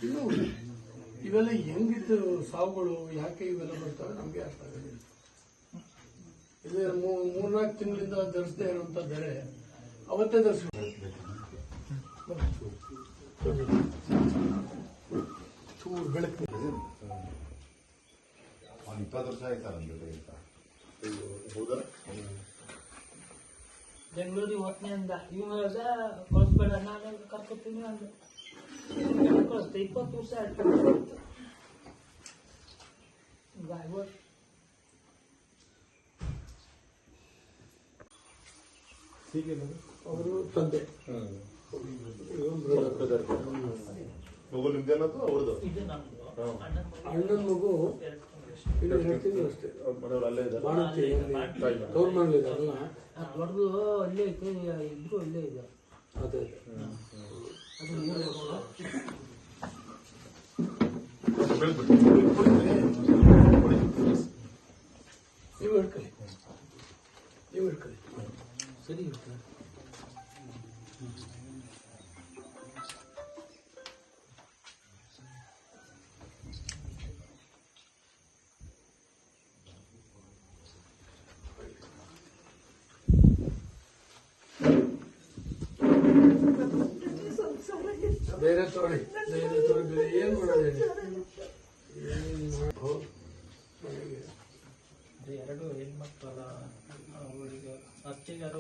ಇನ್ನು ಇವೆಲ್ಲ ಹೆಂಗಿದ್ದು ಸಾವುಗಳು ಯಾಕೆ ಇವೆಲ್ಲ ಬರ್ತವೆ ನಮಗೆ ಅರ್ಥ ಆಗೋದಿಲ್ಲ. ಇಲ್ಲಿ 3-4 ತಿಂಗಳಿಂದ ಧರಿಸದೇ ಇರುವಂತ ಬೆಳೆ ಅವತ್ತೇ ಧರಿಸ್ಬೇಕು. ಚೂರು ಬೆಳಕು 20 ವರ್ಷ ಆಯ್ತಾ ಬೆಂಗಳೂರಿಗೆ ಹೋಗ್ತಿನಿಂದ ಇವಾಗ ಕಳಿಸ್ಬೇಡ ನಾನು ಕರ್ಕೊತೀನಿ ಅಂದ ಕಳಿಸ್ತೆ 20 ವರ್ಷ ಆಯ್ತು. ಅವರು ತಂದೆ ಮಗು ನಿಮ್ದೇನದು ಅವ್ರದ್ದು ಇದು ನಮ್ದು ಅಣ್ಣನ ಮಗು ಇನ್ನು 2 ತಿಂಗಳು ಅಷ್ಟೇ. ಅಲ್ಲೇ ಇದೆ ಗೌರ್ಮೆಂಟ್ಲಿದಲ್ಲ ದೊಡ್ಡದು ಅಲ್ಲೇ ಐತೆ, ಇಬ್ರು ಅಲ್ಲೇ ಇದೆ. ಅದೇ ಅದು ನೀವು ಹಿಡ್ಕೊಳ್ಳಿ, ನೀವು ಹಿಡ್ಕೊಳ್ಳಿ, ಸರಿ ಇರ್ತದೆ. ಬೇರೆ ತೊಳಿ ಬೇರೆ ಏನು ಮಾಡೋದೇನೆ ಎರಡು ಹೆಣ್ಮಕ್ಳಲ್ಲ ಅವಳಿಗೆ ಅತ್ತೆಗಾರು